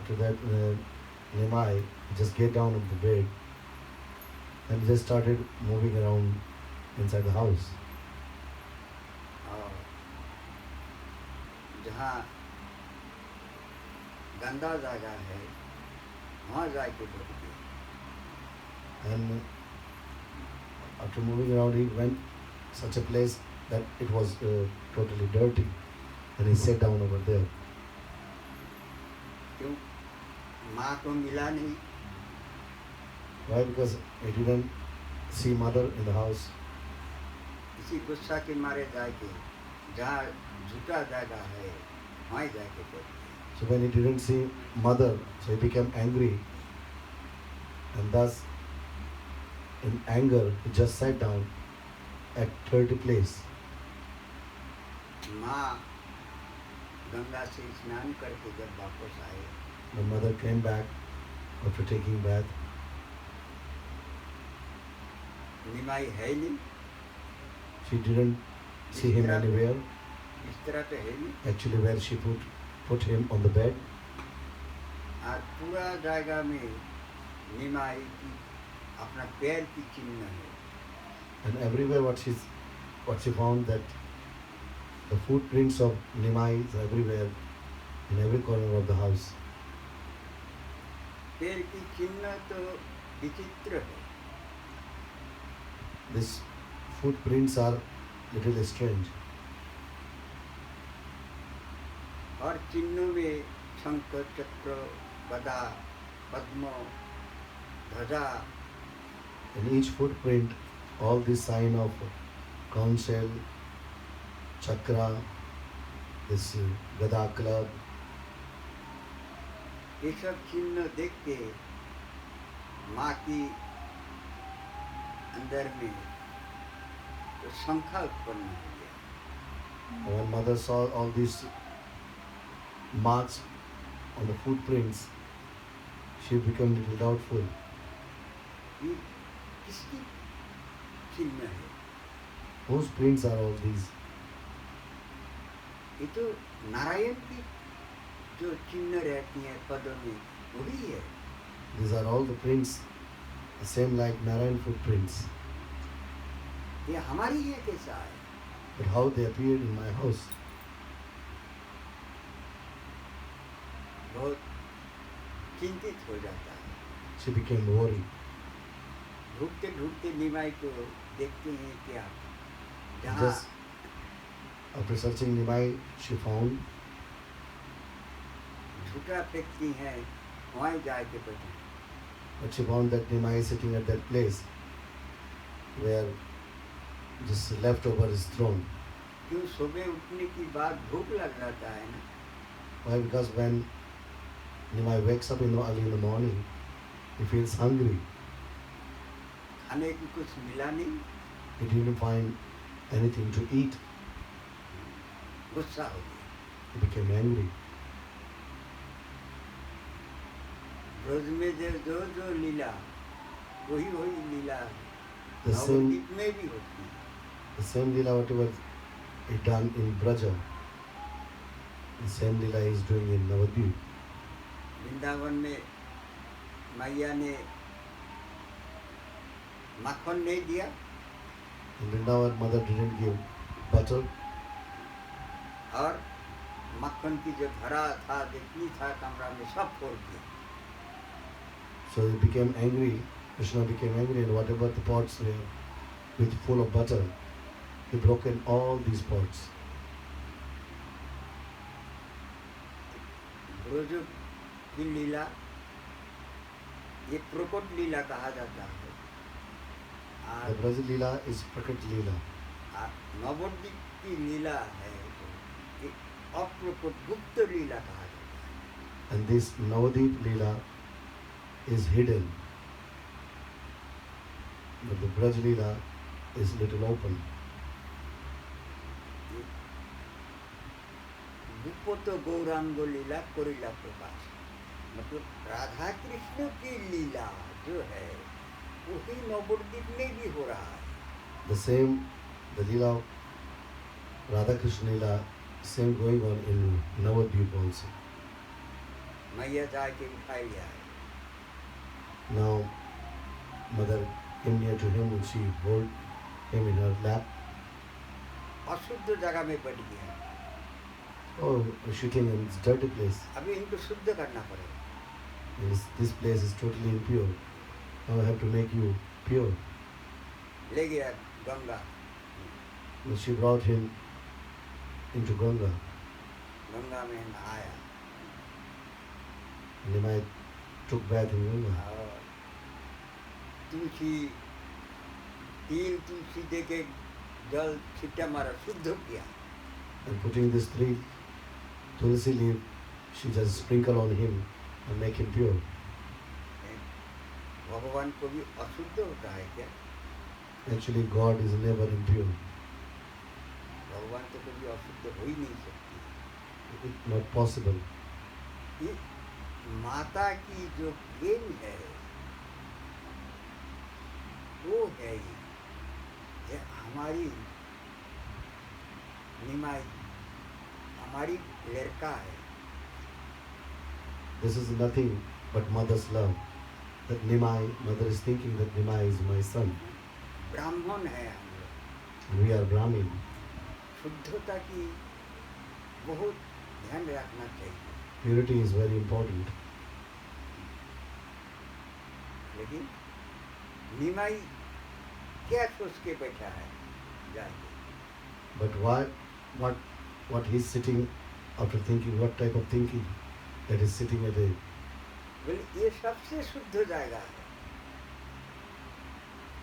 after that, Nimai just get down on the bed and just started moving around inside the house. और जहाँ गंदा जगह है वहाँ जाके बैठ गया। And after moving around, he went such a place that it was totally dirty, and he sat down over there. क्यों? माँ को मिला नहीं। Why? Because he didn't see mother in the house. इसी गुस्सा के मारे जाके जहाँ झूठा जगह है वहाँ जाके बैठ गया। So when he didn't see mother, so he became angry, and thus, in anger, he just sat down at 30 place. माँ गंगा से स्नान करके जब वापस आए, My mother came back after taking bath. निमाई है नहीं, She didn't see him anywhere. इस तरह तो है नहीं। Actually, where she put him on the bed. आज पूरा जगह में निमाई की अपना पैर की चिन्ह है। And everywhere what she found that the footprints of Nimai is everywhere, in every corner of the house. पैर की चिन्ह तो विचित्र है। These footprints are little strange. हर चिन्हों में शंख, चक्र, गदा, पद्म, ध्वजा, In each footprint, all the sign of conch shell, chakra, this Gada club, ये सब चिन्ह देख के माँ की अंदर में तो शंका उत्पन्न हो गया। when mother saw all these marks on the footprints, she became little doubtful. ये किसकी चिन्ह है? Whose prints are all these? ये तो नारायण की जो चिन्ह रहती है पदों में वही है। These are all the prints, the same like Narayan footprints. ये हमारी है कैसा है? But how they appeared in my house? बहुत चिंतित हो जाता है। She became worried. ढूंढते ढूंढते निमाई को देखते हैं क्या जहाँ Just after searching Nimai, she found झूठा फेंकती हैं वहाँ जाके बैठे। but she found that Nimai is sitting at that place where just leftover is thrown. क्यों? सुबह उठने की बाद भूख लग जाता है ना। Why? Because when Nimai wakes up early in the morning, he feels hungry. खाने की कुछ मिला नहीं, He didn't find anything to eat. गुस्सा हो गया। He became angry. ब्रज में जो जो लीला वही वही लीला The same, नवद्वीप में भी होती है। the same lila whatever he done in Braja, the same lila he is doing in Navadvip. Vrindavan में मैया ने माखन नहीं दिया, In Vrindavan, mother didn't give butter, और मक्खन की जो भरा था जितनी था कमरा में सब फोड़ दिया। so he became angry. Krishna became angry, and whatever the pots were with full of butter, he broken all these pots. Braj की लीला ये प्रकट लीला कहा जाता है। The Braja lila is Prakat lila. Nabadwip की लीला है ये अप्रकट गुप्त लीला कहा जाता है। And this Navadip lila is hidden. But the Braj lila is little open. गुप्त गौरांग लीला कोरिला प्रकाश, मतलब राधा कृष्ण की लीला जो है वही नवद्वीप में भी हो रहा है। The same, the lila of Radha Krishna lila, same going on in Navadvip also. मैया जाके उठा लिया है। Now, mother came near to him and she held him in her lap. अशुद्ध जगह में बैठ गया। Oh, shitting in this dirty place. अभी इनको शुद्ध करना पड़ेगा। This place is totally impure. Now I have to make you pure. ले गया Ganga. And she brought him into Ganga. Ganga में नहाया Nimai took bath in Ganga. और तुलसी तुलसी दे के जल छिट्टा मारा, शुद्ध किया। And putting this 3 tulsi leaf, she just sprinkle on him and make him pure. भगवान को भी अशुद्ध होता है क्या? Actually, God is never impure. भगवान तो कभी अशुद्ध हो ही नहीं सकती। It's not possible. ये माता की जो प्रेम है वो है ये हमारी निमाई, हमारी लड़का है। This is nothing but mother's love. That Nimai, mother is thinking that Nimai is my son. ब्राह्मण है हम लोग। And we are Brahmin. शुद्धता की बहुत ध्यान रखना चाहिए। Purity is very important. लेकिन निमाई क्या सोच के बैठा है जाके? But what he's sitting after thinking, what type of thinking that is sitting at a, बोले ये सबसे शुद्ध जाएगा।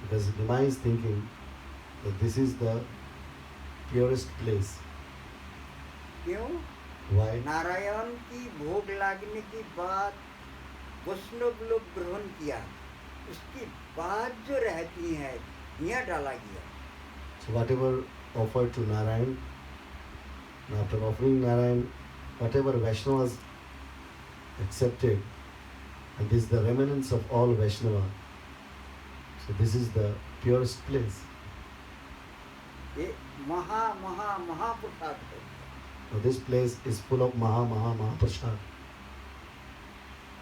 because Nimai is thinking that this is the purest place. क्यों? Why? नारायण की भोग लागने के बाद वैष्णव लोग ग्रहण किया, उसके बाद जो रहती है यहाँ डाला गया। So whatever offered to Narayan, and after offering Narayan, whatever Vaishnavas accepted, and this is the remnants of all Vaishnava. So this is the purest place. ये महा महा महाप्रसाद है। Now this place is full of Mahaprasad.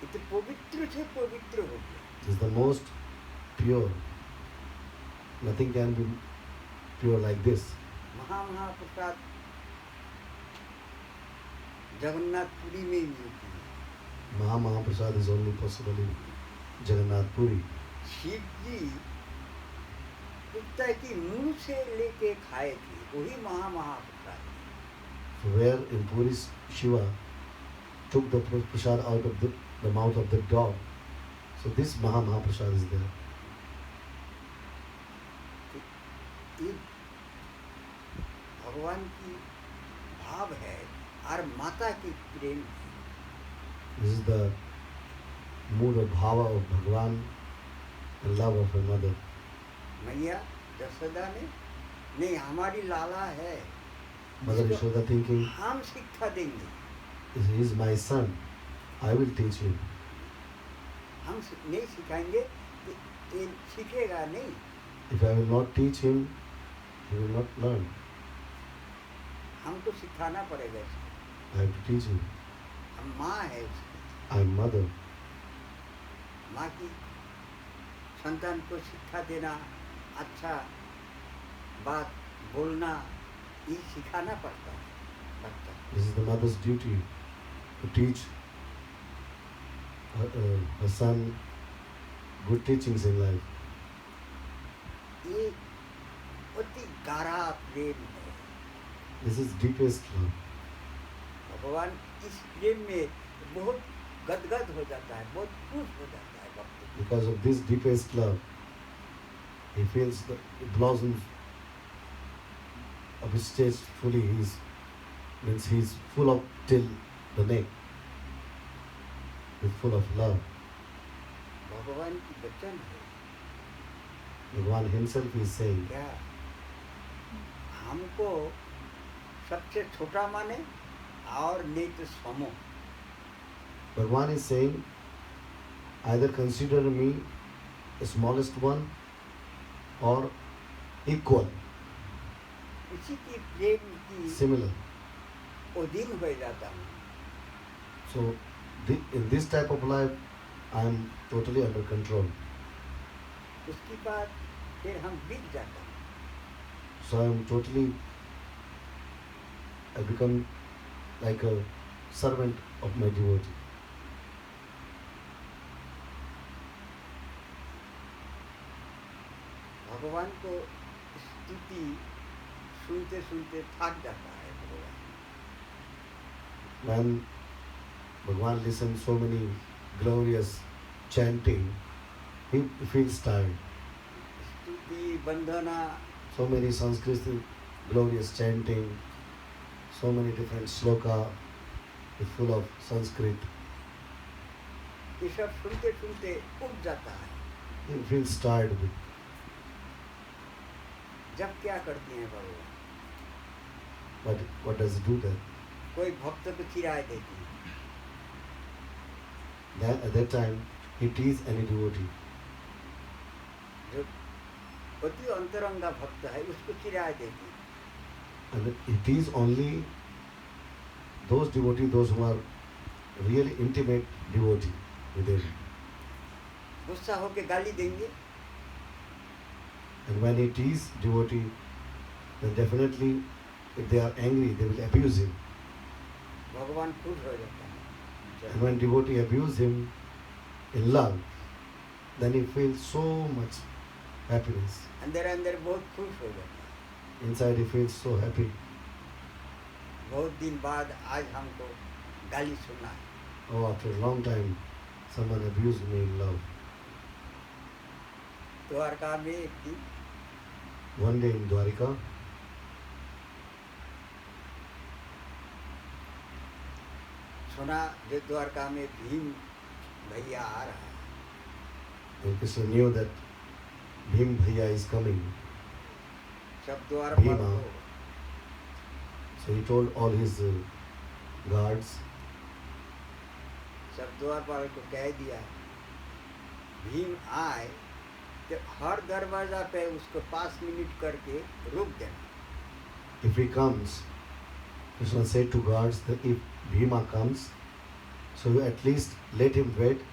ये तो पवित्र से पवित्र हो गया। It is the most pure. Nothing can be pure like this. महाप्रसाद जगन्नाथपुरी में ही मिलती है। Mahaprasad is only possible in Jagannath Puri. Shiv जी कुत्ता की मुंह से लेके खाए थे, वही महाप्रसाद। So where in Puri Shiva took the prasad out of the mouth of the dog. So this Mahaprasad is there. ये भगवान की भाव है और माता की प्रेम है। This is the mood of bhava of Bhagwan and love of her mother. मैया जसोदा ने नहीं, हमारी लाला है, Mother इसको Yashoda thinking, हम शिक्षा देंगे, he is my son, I will teach him. हम नहीं सिखाएंगे तो ये सीखेगा नहीं। If I will not teach him, he will not learn. हमको सिखाना पड़ेगा इसको। I have to teach him. हम माँ है उसकी, I am mother. माँ की संतान को शिक्षा देना, अच्छा बात बोलना, ये सिखाना पड़ता है बच्चा। This is the mother's duty to teach her son good teachings in life. ये अति गहरा प्रेम है। This is deepest love. भगवान इस प्रेम में बहुत गदगद हो जाता है, बहुत खुश हो जाता है भक्त। Because of this deepest love, he feels the blossoms of his stage fully. He's full of till the neck, with full of love. भगवान की वचन है Bhagwan himself is saying, क्या हमको सबसे छोटा माने और नहीं तो समो। Bhagwan is saying, either consider me the smallest one or equal, इसी की प्रेम की similar. अधीन हो जाता हूँ। So in this type of life, I am totally under control. उसकी बाद फिर हम बिक जाता है। So I am totally, I become like a servant of my devotee. भगवान को स्तुति सुनते सुनते थक जाता है भगवान। When Bhagwan listens so many glorious chanting, he feels tired. स्तुति वंदना So many Sanskrit glorious chanting, so many different sloka, is full of Sanskrit. ये सब सुनते सुनते उब जाता है। He feels tired with. जब क्या करते हैं भगवान? But what does he do then? कोई भक्त को चिराय देती है। Then at that time, he teases any devotee. जो अति अंतरंगा भक्त है उसको चिराय देती है। And he teases only those devotees, those who are really intimate devotee with him. गुस्सा होके गाली देंगे। And when he teases devotee, then definitely, if they are angry, they will abuse him. भगवान खुश हो जाता है। And when devotee abuse him in love, then he feels so much happiness. अंदर अंदर बहुत खुश हो जाता है। Inside he feels so happy. बहुत दिन बाद आज हमको गाली सुना है। Oh, after a long time, someone abused me in love. Dwarka में एक दिन One day in Dwarika, सुना जो द्वारका में भीम भैया आ रहा है। when Krishna knew that Bhim Bhaiya is coming, सब द्वारपाल भीमा। को so he told all his guards, सब द्वारपाल को कह दिया भीम आए तो हर दरवाजा पे उसको 5 मिनट करके रोक देना। if he comes, Krishna said to guards that if Bhima comes, so you at least let him wait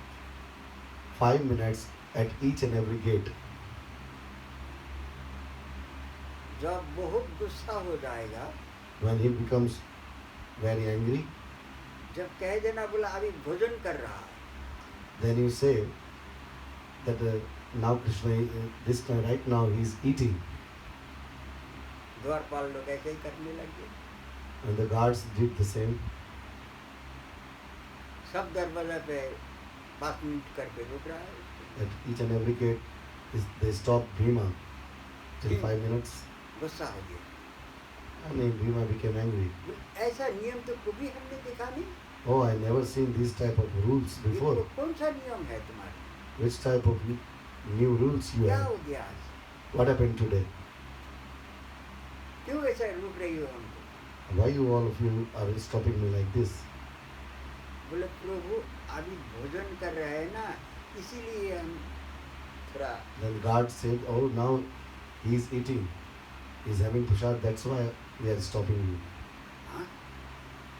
5 minutes at each and every gate. जब बहुत गुस्सा हो जाएगा, When he becomes very angry, जब कह देना बोला अभी भोजन कर रहा है, then you say that now Krishna, this time right now he is eating, द्वारपाल लोग ऐसे ही करने लगे। and the guards did the same. सब दरवाजा पे 5 मिनट करके रुक रहा है। At each and every gate, they stopped Bhima till 5 minutes, गुस्सा हो गया। and then Bhima became angry. ऐसा नियम तो कभी हमने देखा नहीं। Oh, I never seen this type of rules ये before. कौन सा नियम है तुम्हारा? Which type of new rules you क्या have? हो गया आज? What happened today? क्यों ऐसा रुक रही हो हमको? Why you all of you are stopping me like this? बोले प्रभु अभी भोजन कर रहे हैं ना, इसीलिए हम थोड़ा Then God said, oh, now he is eating. He is having prasad, that's why we are stopping you. हाँ,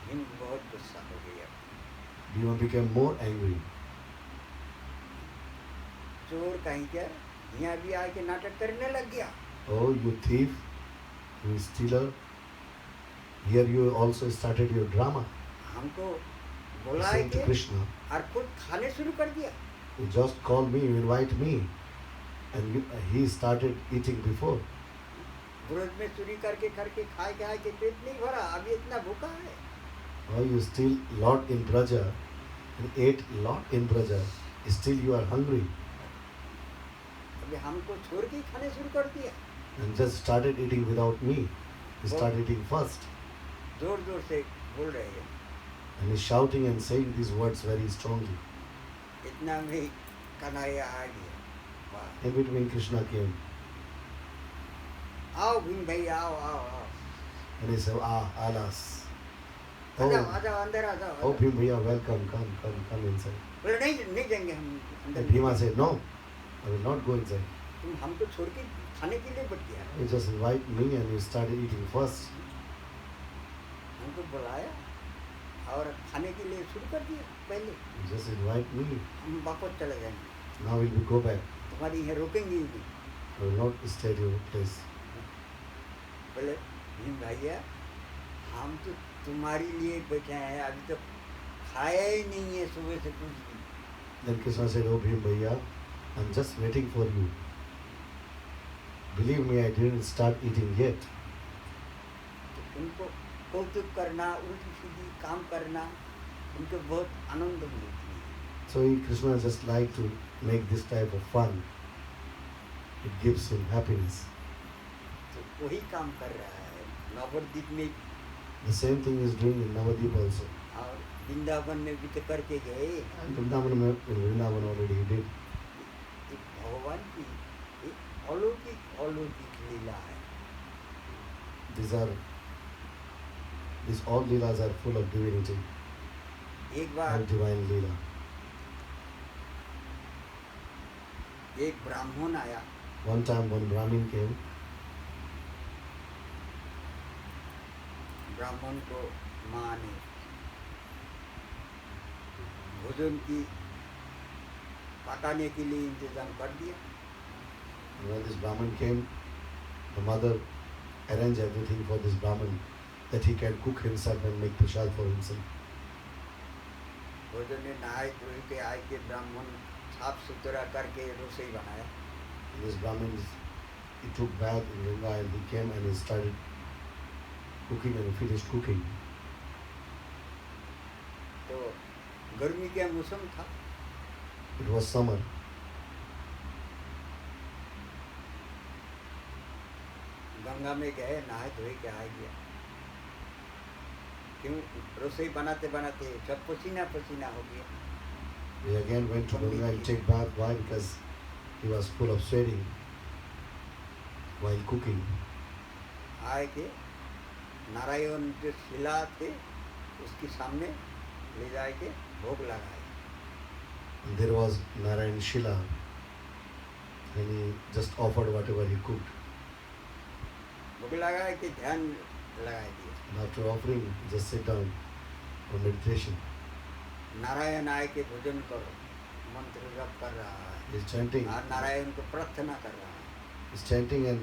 भीम बहुत गुस्सा हो गया। Bhima became more angry. चोर कहीं क्या यहाँ भी आके नाटक करने लग गया। Oh, you thief, you stealer. Here you also started your drama. हमको He बुलाए said to के Krishna, और खुद खाने शुरू कर दिया। you just call me, you invite me. And he started eating before. Braj में चोरी करके करके खाए के पेट नहीं भरा, अभी इतना भूखा है। Oh, you steal lot in Braja and ate lot in Braja. Still you are hungry अभी हमको छोड़ के ही खाने शुरू कर दिया। and just started eating without me. He started eating first. जोर जोर से बोल रहे हैं। And he's shouting and saying these words very strongly. इतना में कन्हैया आ गया। वाह, In between Krishna came आओ भीम भैया आओ आओ आओ। and he said, alas. आ जाओ Oh, आ जाओ अंदर आ जाओ। oh Bhima, Bhaiya, welcome, come inside. बोले नहीं जाएंगे हम अंदर। And Bhima said, no, I will not go inside. तुम हमको छोड़ के खाने के लिए बच गया। You just invite me and you started eating first. हमको बुलाया और खाने के लिए शुरू कर दिया पहले। Just invite me. हम वापस चले जाएंगे, Now will we go back? तुम्हारी यहाँ रोकेंगे ही नहीं। I will not stay at your place. बोले भीम भैया हम तो तुम्हारे लिए बैठे हैं, अभी तो खाया ही नहीं है सुबह से कुछ भी। Then Krishna said, "Oh Bhim Bhaiya, I'm just waiting for you. Believe me, I didn't start eating yet." तो उनको कौतुक करना, उल्टी सीधी काम करना उनको बहुत आनंद मिलती है। So Krishna just like to make this type of fun. It gives him happiness. तो वही काम कर रहा है नवद्वीप में, The same thing is doing in Navadvip also. और वृंदावन में भी तो करके गए। And Vrindavan already he did. ये भगवान की एक अलौकिक लीला है। These all leelas are full of divinity. एक बार All divine leela. एक ब्राह्मण आया, One time one Brahmin came. ब्राह्मण को माँ ने भोजन की पकाने के लिए इंतजाम कर दिया। And when this Brahmin came, the mother arranged everything for this Brahmin that he can cook himself and make prasad for himself. भोजन ने नहाए धोए के आए के ब्राह्मण साफ सुथरा करके रसोई बनाया। And this Brahmin, he took bath in Ganga and he came and he started cooking and he finished cooking. तो गर्मी का मौसम था, It was summer. गंगा में गए, नहाए धोए के आ गया। क्यों रसोई बनाते बनाते सब पसीना पसीना हो गया। We again went to Ganga and take bath. Why? Because he was full of sweating while cooking. आए के नारायण जो शिला थे उसके सामने ले जाए के भोग लगाए। And there was Narayan Shila and he just offered whatever he cooked. भोग लगाए के ध्यान लगा दिया। And after offering, he just sit down for meditation. Narayan आए के भोजन करो, मंत्र जप कर रहा है He's chanting. और नारायण को प्रार्थना कर रहा है। He's chanting and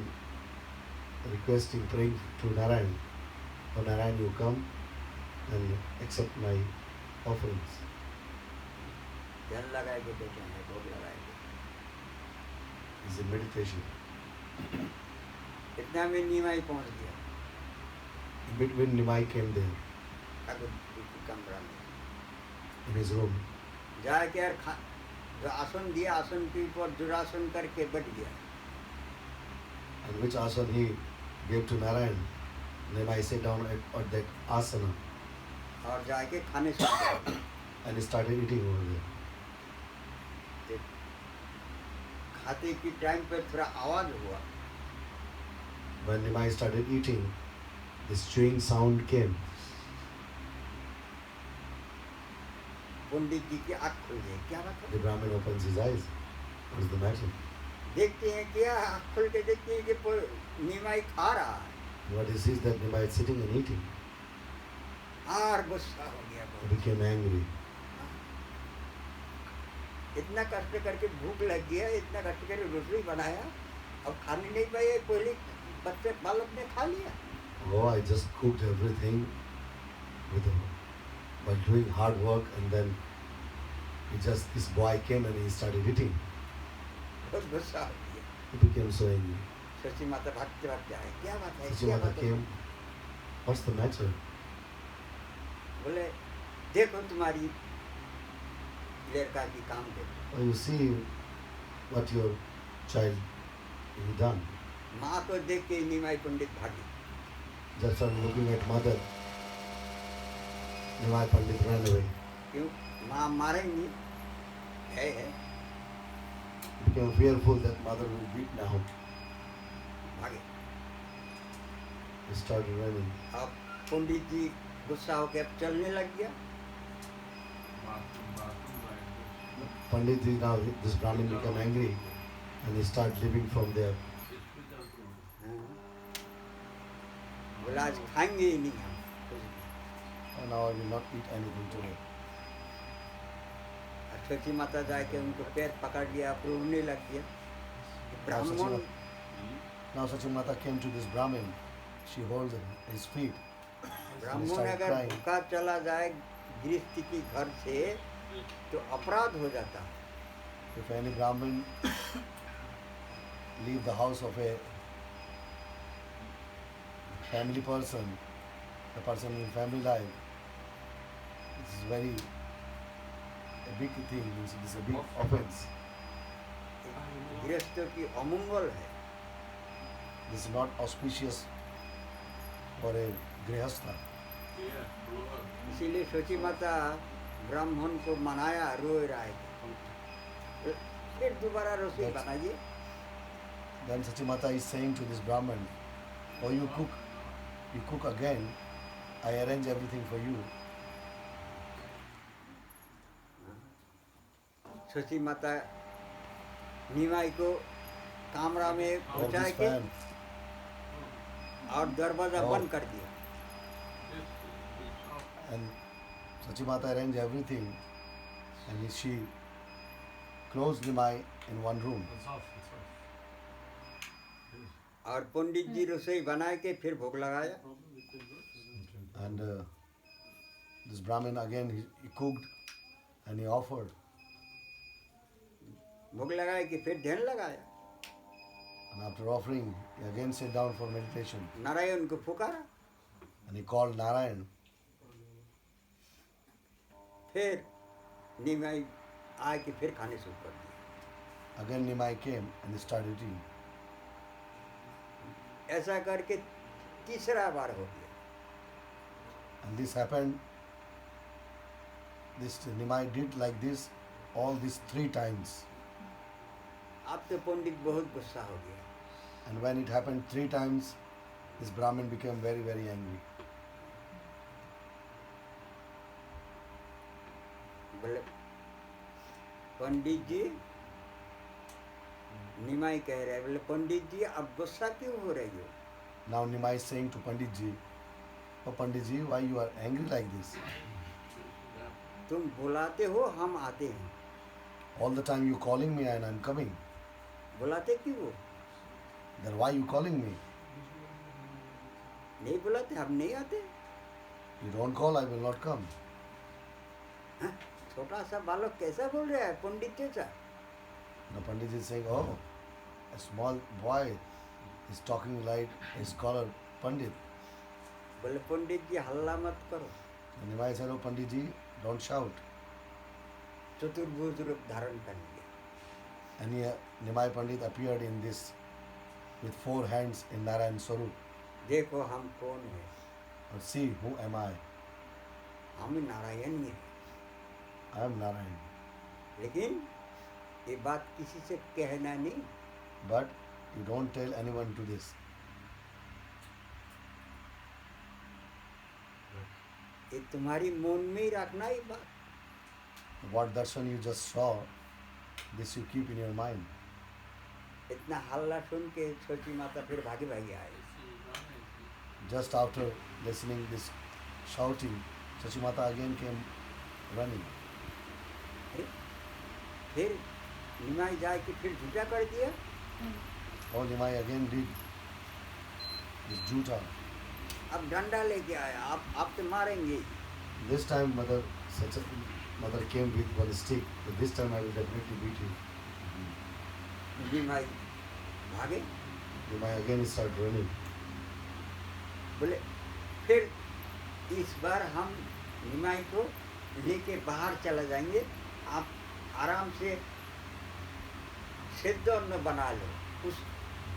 requesting, praying to Narayan. Oh Narayan, you come and accept my offerings. ध्यान लगाए के बैठे हैं, भोग लगाए के। He's in meditation. इतना में नीमाई पहुंच गया In between, Nimai came there Thakur ji के कमरा में। in his room. जाके यार जो आसन दिया, आसन के ऊपर जुरासन करके बैठ गया। And which asana he gave to Narayan. Nimai sat down at that asana और जाके खाने से and he started eating over there. खाते की टाइम पे थोड़ा आवाज हुआ, When Nimai started eating, this chewing sound came. पंडित जी की आँख खुल गई। क्या बात है? The Brahmin opens his eyes. What is the matter? देखते हैं क्या, आँख खुल के देखते हैं कि निमाई खा रहा है। What he sees that Nimai is sitting and eating. और गुस्सा हो गया He बहुत। became angry. इतना कष्ट करके भूख लग गया, इतना कष्ट करके रसोई बनाया, अब खाने नहीं पाए, पहले बच्चे बालक ने खा लिया। Oh, I just cooked everything by doing hard work, and then this boy came and he started eating. बहुत गुस्सा हो गया। He became so angry. Shashi माता भागते भागते आए, क्या बात है? Sachi क्या Mata बात है? came. What's the matter? बोले देखो तुम्हारी लड़का की काम देखो। Oh, you see what your child he done. माँ को देख के निमाई पंडित भागी। Just from looking at mother, Nimai Pandit ran away. क्यों? माँ मारेंगी, है। He became fearful that mother will beat now. भागे। He started running. अब पंडित जी गुस्सा होकर अब चलने लग गया। Pandit ji now, this Brahmin became angry and he started living from there. हाँ। बोला आज खाएंगे ही नहीं हम कुछ भी। and now I will not eat anything today. और सची माता जाके उनको पैर पकड़ लिया, रोने लग गया। Now ब्राह्मण Sachi Mata came to this Brahmin. She holds his feet. ब्राह्मण started अगर crying. भूखा चला जाए गृहस्थी की घर से तो अपराध हो जाता है। If any Brahmin leave the house of a family person, a person in family life, this is very a big thing. It is a big offense. गृहस्थों की अमंगल है। This is not auspicious for a grihastha. इसीलिए सची माता ब्राह्मण को मनाया, रो रहा है। फिर दोबारा रसोई बनाइए। Then Sachi Mata is saying to this Brahman, "Oh, you cook again. I arrange everything for you." सची माता निमाई को कमरा में Hold पहुंचा this के fan. और दरवाजा Oh. बंद कर दिया। And Sachi Mata arranged everything, and she closed Nimai in one room. और पंडित जी रसोई बना के फिर भोग लगाया। And this Brahmin again he cooked and he offered. भोग लगाए कि फिर ध्यान लगाया। And after offering, he again sat down for meditation. Narayan को पुकारा। And he called Narayan. फिर निमाई आके फिर खाने शुरू कर दिया। Again Nimai came and he started eating. ऐसा करके तीसरा बार हो गया। And this happened, this Nimai did like this all these 3 times. अब तो पंडित बहुत गुस्सा हो गया। And when it happened 3 times, this Brahmin became very, very angry. बोले पंडित जी, निमाई कह रहे हैं, बोले पंडित जी अब गुस्सा क्यों हो रही हो? Now Nimai is saying to Pandit Ji, "Oh Pandit Ji, why you are angry like this? तुम बुलाते हो, हम आते हैं। All the time you calling me and I'm coming. बुलाते क्यों हो? Then why you calling me? नहीं बुलाते, हम नहीं आते। You don't call, I will not come." हाँ? छोटा सा बालक कैसा बोल रहा है पंडित जैसा? Now Pandit Ji is saying, "Oh, a small boy is talking like a scholar Pandit." बोले पंडित जी हल्ला मत करो। And Nimai said, "Oh Pandit Ji, don't shout." चतुर्भुज रूप धारण कर लिया। And Nimai Pandit appeared in this with 4 hands in Narayan Swarup. देखो हम कौन है? Or see, who am I? हम नारायण ही हैं। I am Narayan. लेकिन ये बात किसी से कहना नहीं। But you don't tell anyone to this. ये तुम्हारी मन में ही रखना ही बात। What darshan you just saw, this you keep in your mind. इतना हल्ला सुन के छोटी माता फिर भागे भागे आए। Just after listening this shouting, Sachi Mata again came running. फिर निमाई जाए कि फिर झूठा कर दिया। Oh, Nimai again did this juta. अब डंडा लेके आया, आप तो मारेंगे। This time mother came with one stick. But this time I will definitely beat you. निमाई भागे। Nimai again started running. बोले फिर इस बार हम निमाई को लेके बाहर चला जाएंगे, आप आराम से सिद्ध अन्न बना लो, उस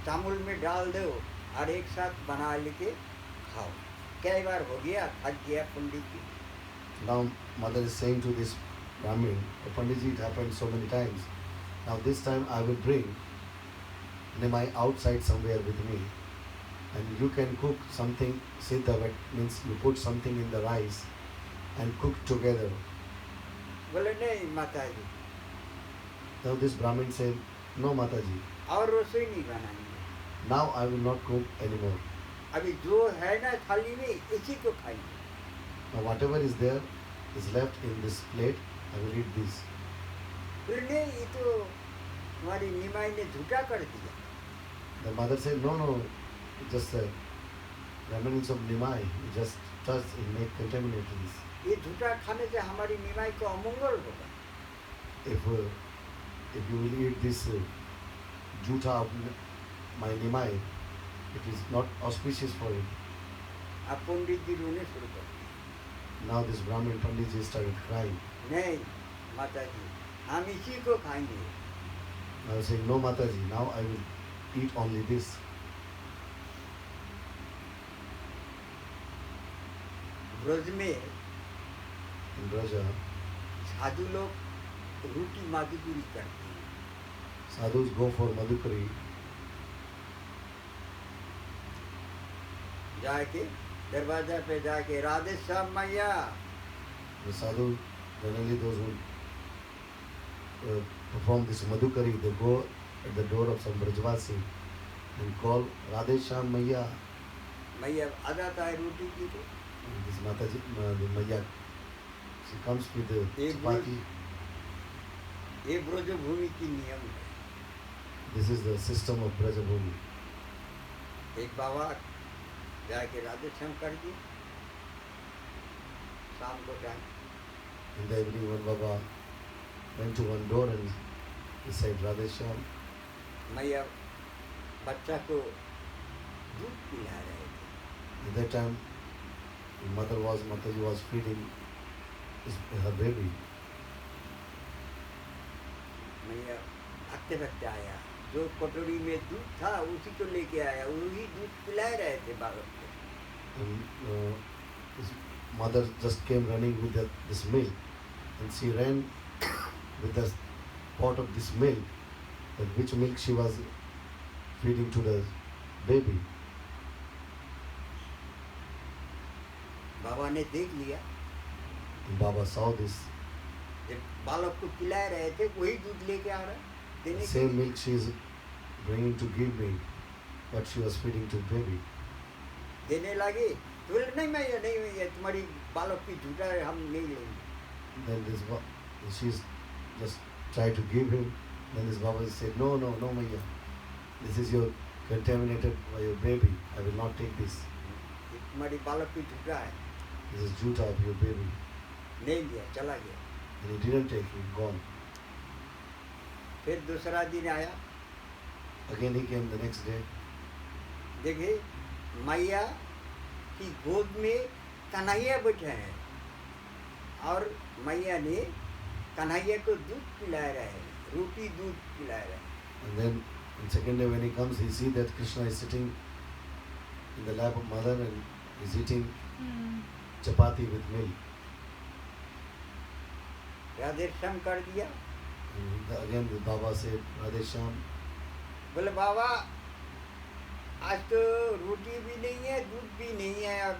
चावल में डाल दो और एक साथ बना लेके खाओ। कई बार हो गया, थक गया पंडित जी। Now mother is saying to this Brahmin, "Oh, Panditji, it happened so many times. Now this time I will bring Nimai outside somewhere with me, and you can cook something siddha, that means you put something in the rice and cook together." बोले नहीं माता जी, Now this Brahmin said, "No Mataji, और रसोई नहीं बनाएंगे, now I will not cook anymore. अभी जो है ना थाली में इसी को खाएंगे। Now whatever is there is left in this plate. I will eat this. बोले नहीं, ये तो हमारी निमाई ने झूठा कर दिया। The mother said, no, no, just the remnants of Nimai. You just touch and make contaminated this. ये झूठा खाने से हमारी निमाई को अमंगल होगा। If you will eat this juta of my Nimai, it is not auspicious for you. अब पंडित जी रोने शुरू कर दिए। Now this Brahmin Pandit ji started crying. नहीं माता जी, हम इसी को खाएंगे। I was saying, no Mataji, now I will eat only this. Braj में In Braja, साधु लोग रोटी मादुपुरी करते हैं। sadhus go for Madhukari. जाके दरवाजा पे जाके राधे श्याम मैया, The sadhu, generally those who perform this Madhukari, they go at the door of some Brajvasi and call Radhe Shyam Maiya. मैया आ जाता है रोटी की तो And this Mataji, the Maiya, she comes with the एक chapati. ये ब्रज भूमि की नियम है। This is the system of Brajabhumi. एक बाबा जाके राधे श्याम कर दिए शाम को time. In the evening, one Baba went to one door and he said, Radhe Shyam. मैया बच्चा को दूध पिला रहे थे। At that time, Mataji was feeding her baby. मैया भागते भागते आया, जो कटोरी में दूध था उसी को लेके आया, वही दूध पिला रहे थे बालक को। And his mother just came running with this milk, and she ran with the pot of this milk, which milk she was feeding to the baby. बाबा ने देख लिया, And Baba saw this. जब बालक को पिला रहे थे वही दूध लेके आ रहा है The देने के same लिए। milk she is bringing to give me, what she was feeding to baby. देने लगे तो बोले नहीं मैया नहीं मैया, तुम्हारी बालक की झूठा है, हम नहीं लेंगे। Then she's just tried to give him. Then this Baba said, no, no, no, Maya. This is your contaminated by your baby. I will not take this. ये तुम्हारी बालक की झूठा है, This is juta of your baby. नहीं लिया, चला गया। And he didn't take it, gone. फिर दूसरा दिन आया, Again he came the next day. देखे मैया की गोद में कन्हैया बैठे हैं और मैया ने कन्हैया को दूध पिला रहे हैं, रोटी दूध पिला रहे हैं। And then on second day when he comes, he see that Krishna is sitting in the lap of mother and is eating chapati with milk. Radhe Shyam कर दिया। And again the Baba said, Radhe Shyam. बोले बाबा आज तो रोटी भी नहीं है, दूध भी नहीं है। अब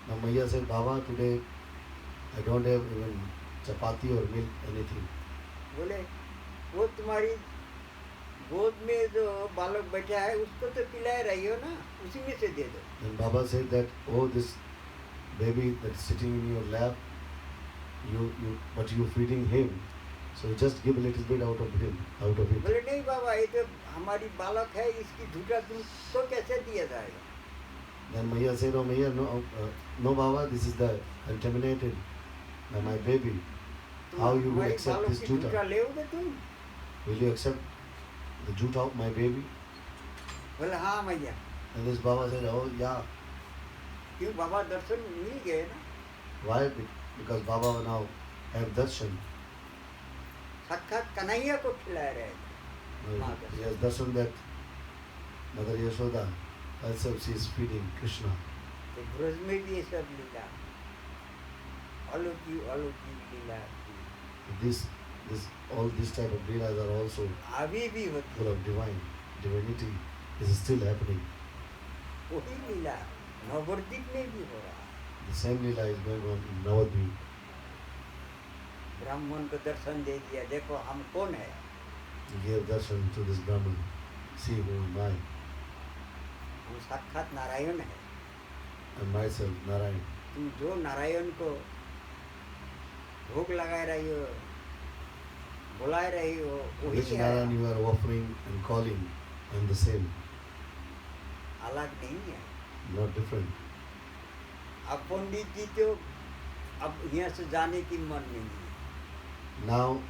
Now Maya said, Baba, today I don't have even chapati or milk, anything. बोले वो तुम्हारी गोद में जो बालक बैठा है उसको तो पिला रही हो ना, उसी में से दे दो। And Baba said that, oh, this baby that's sitting in your lap, but you feeding him, so just give a little bit out of it. बोले नहीं बाबा, ये तो हमारी बालक है, इसकी झूठा दूध तो कैसे दिया जाएगा। Then Maya said, oh Maya, no Baba, this is the contaminated by my baby. How you will accept this झूठा juta? लेओगे तुम? Will you accept the juta of my baby? बोले हाँ मैया। And this Baba said, oh yeah. क्यों बाबा दर्शन मिल गए ना, Why? Because Baba now have darshan. साक्षात कन्हैया को खिला रहे थे। He has darshan that Mother Yashoda herself she is feeding Krishna. तो ब्रज में भी ये सब लीला, अलौकिक अलौकिक लीला All these type of leelas are also अभी भी होती full है। of divinity is still happening. वही लीला नवद्वीप में भी हो रहा है। The same leela is going on in Navadvip. ब्राह्मण को दर्शन दे दिया, देखो हम कौन है। He gave darshan to this Brahman. See who am I? हम साक्षात नारायण है। and myself, Narayan. तुम जो नारायण को भोग लगा रही हो, बुला रही हो, वही Which है, Narayan you are offering and calling, I am the same, अलग नहीं है। not different. अब पंडित जी तो अब यहाँ से जाने की मन नहीं है। Now,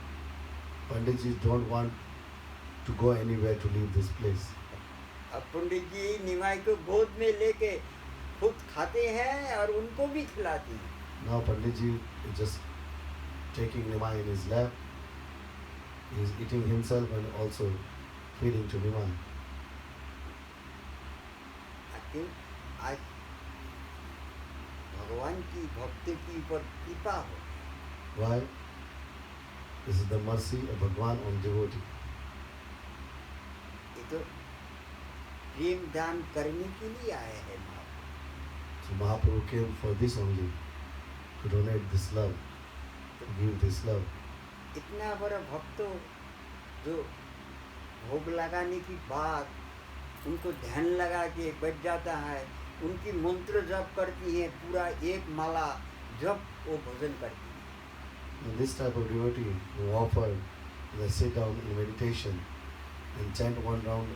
Panditji don't want to go anywhere to leave this place. अब पंडित जी निमाई को गोद में लेके खुद खाते हैं और उनको भी खिलाते हैं। Now Panditji is just taking Nimai in his lap. He is eating himself and also feeding to Nimai. लेकिन आज भगवान की भक्ति की ऊपर कृपा हो, Why? This is the mercy of Bhagwan on devotee. ये तो प्रेम दान करने के लिए आए हैं महाप्रभु। So Mahaprabhu came for this only, to donate this love, to give this love. इतना बड़ा भक्त जो भोग लगाने की बाद उनको ध्यान लगा के बैठ जाता है, उनकी मंत्र जप करती है, पूरा एक माला जप वो भोजन करती है। And this type of devotee who offered, they sit down in meditation and chant one round,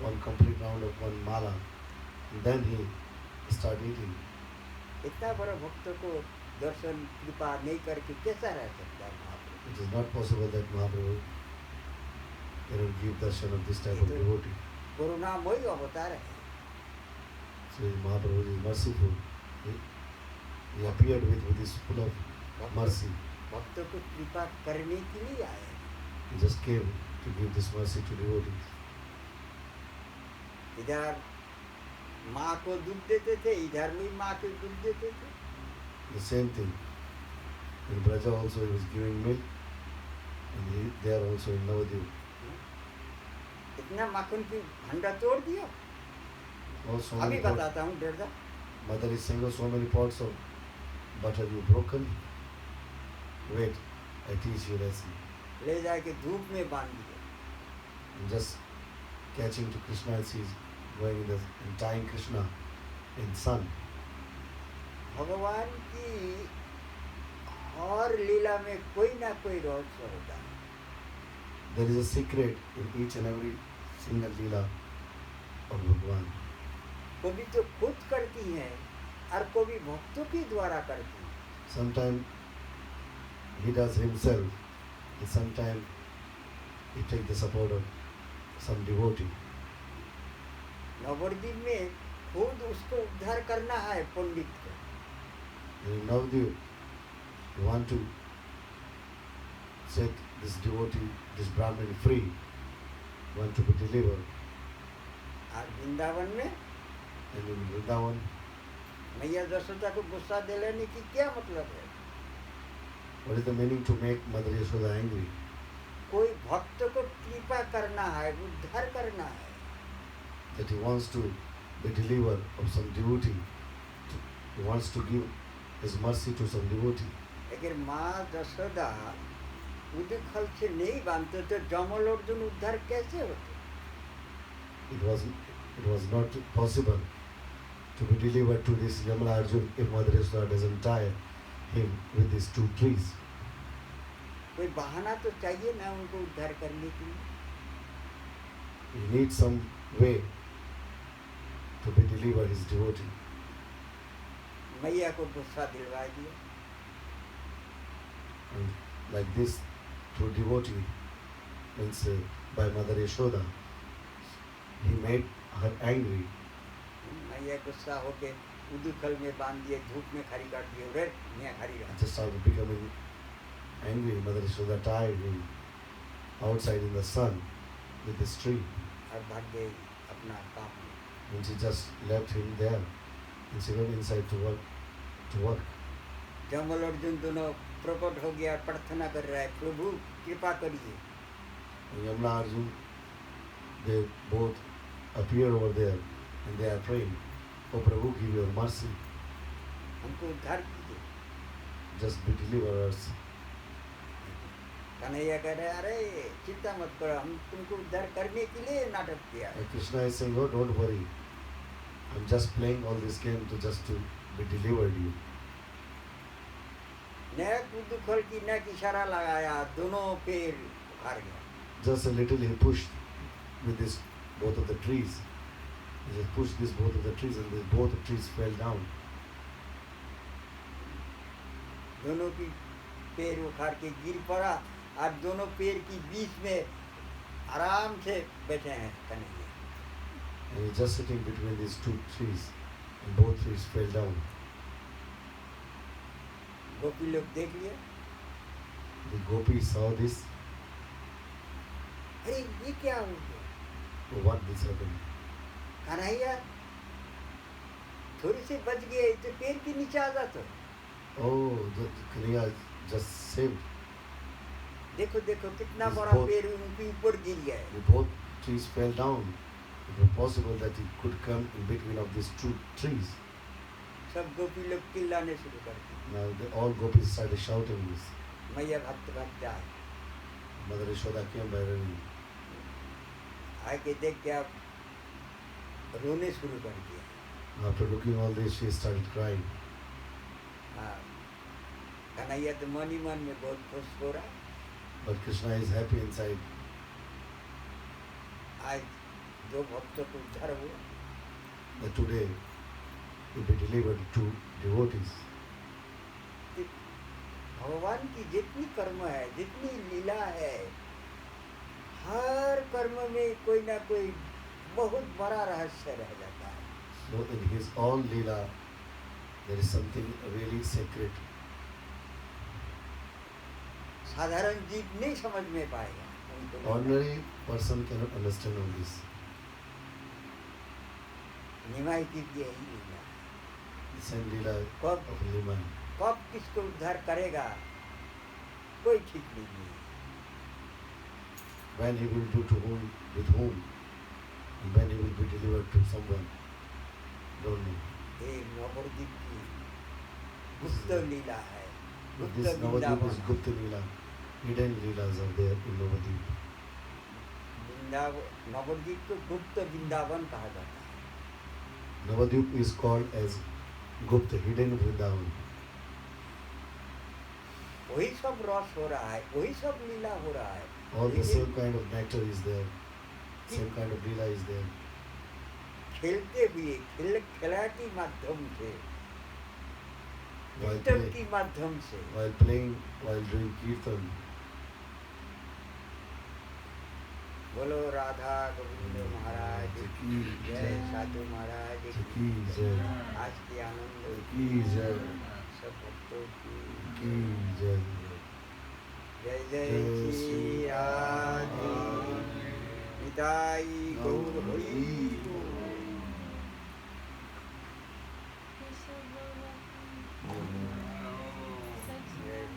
one complete round of one mala, and then he start eating. इतना बड़ा भक्त को दर्शन कृपा नहीं करके कैसा रह सकता है महाप्रभु? It is not possible that Mahaprabhu cannot give darshan of this type of devotee. करुणामय अवतार है। So Mahaprabhu is merciful. He appeared with his full of mercy. भक्त को कृपा करने के लिए आए हैं। He just came to give this mercy to devotees. इधर माँ को दूध देते थे, इधर भी माँ को दूध देते थे। The same thing. In Braja also he was giving milk, and there also in Navadvip. इतना माखन की भंडा तोड़ दिया। Oh, so अभी many pots. बताता हूँ डेढ़ Mother is saying, oh, so many pots of butter you broken. Wait, I teach you lesson. ले जाके धूप में बांध दिया। And just catching to Krishna as he's going in the and tying Krishna in sun. भगवान की हर लीला में कोई ना कोई रहस्य होता है। There is a secret in each and every single leela of Bhagwan. कभी तो खुद करती है और कभी भक्तों के द्वारा करती है। Sometimes he does himself, and sometimes he takes the support of some devotee. Nabadwip में खुद उसको उद्धार करना है पंडित को। And in Navadvip, you want to set this devotee, this Brahmin free, want to be delivered. और वृंदावन में And in Vrindavan, मैया यशोदा को गुस्सा दिलाने की क्या मतलब है? what is the meaning to make Mother Yashoda angry? कोई भक्त को कृपा करना है, उद्धार करना है। That he wants to be delivered of some devotee. He wants to give his mercy to some devotee. लेकिन माँ यशोदा उदखल से नहीं बांधते तो जमल अर्जुन उद्धार कैसे होते? It was not possible to be delivered to this Yamala Arjun if Mother Yashoda doesn't tie him with these two trees. कोई बहाना तो चाहिए ना उनको उद्धार करने के लिए। He needs some way to be delivered his devotee. मैया को गुस्सा दिलवा दिया। And like this, through devotee, means by Mother Yashoda, he made her angry. मैया गुस्सा होके उदखल में बांध दिए, धूप में खड़ी कर दिए, रे मैं खड़ी रहा। Just after becoming angry, Mother Yashoda tied him outside in the sun with this tree. और भाग गई अपना काम में। And she just left him there. And she went inside to work. जमल अर्जुन दोनों प्रकट हो गया, प्रार्थना कर रहा है, प्रभु कृपा करिए। And Yamla Arjun, they both appear over there and they are praying, oh Prabhu, give your mercy, हमको उद्धार कीजिए। just be deliver us. Kanhaiya कह रहे अरे चिंता मत करो, हम तुमको उद्धार करने के लिए नाटक किया है। And Krishna is saying, oh don't worry, I'm just playing all this game to just to be delivered you. न कुदुखल की न इशारा लगाया, दोनों पेड़ उखाड़ गया। Just a little he pushed with this both of the trees. He just pushed this both of the trees and both the trees fell down. दोनों की पेड़ उखाड़ के गिर पड़ा और दोनों पेड़ की बीच में आराम से बैठे हैं Kanhaiya. And he's just sitting between these two trees, and both trees fell down. गोपी लोग देख लिया, The gopis saw this. अरे ये क्या हो गया? Oh, what this happened? Kanhaiya थोड़ी सी बच गए तो पेड़ के नीचे आ जाता। Oh, the Kanhaiya just saved. देखो देखो कितना This बड़ा both- पेड़ उनके ऊपर गिर गया है। The both trees fell down. It was possible that he could come in between of these two trees. सब गोपी लोग चिल्लाने शुरू कर दिए, Now all gopis started shouting this. मैया भक्त भक्त आए, Mother Yashoda came by running. आके देख के आप रोने शुरू कर दिया। After looking all this, she started crying. हाँ, कन्हैया तो मन ही मन में बहुत खुश हो रहा है। But Krishna is happy inside. आज दो भक्तों को उद्धार हुआ। That today will be delivered to devotees. भगवान की जितनी कर्म है, जितनी लीला है, हर कर्म में कोई ना कोई बहुत बड़ा रहस्य रह जाता है। So in his all Leela, there is something really sacred. साधारण जीव नहीं समझ में पाएगा, उनको नहीं Ordinary person cannot understand all this. निमाई की यही लीला। The same Leela कब of Liman. कब किसको उद्धार करेगा कोई ठीक नहीं है। When he will do to whom, with whom, and when he will be delivered to someone, don't know. ये नवद्वीप की गुप्त लीला है, गुप्त This Navadvip वृंदावन is है। Gupta Leela. Hidden Leelas are there in Navadvip. Nabadwip को गुप्त वृंदावन कहा जाता है। Navadvip is called as Gupta, hidden Vrindavan. वही सब रस हो रहा है, वही सब लीला हो रहा है। All the लेकिन same kind of nectar is there, same kind of Leela is there. खेलते हुए खिलाटी माध्यम से, While, कीर्तन की माध्यम से while playing, while doing Kirtan, बोलो राधा गोविंद महाराज की जय, जय। साधु महाराज की जय, आज के आनंद की जय, सब भक्तों की की जय। जय जय जय श्री श्री राधे निताई गौर हरि।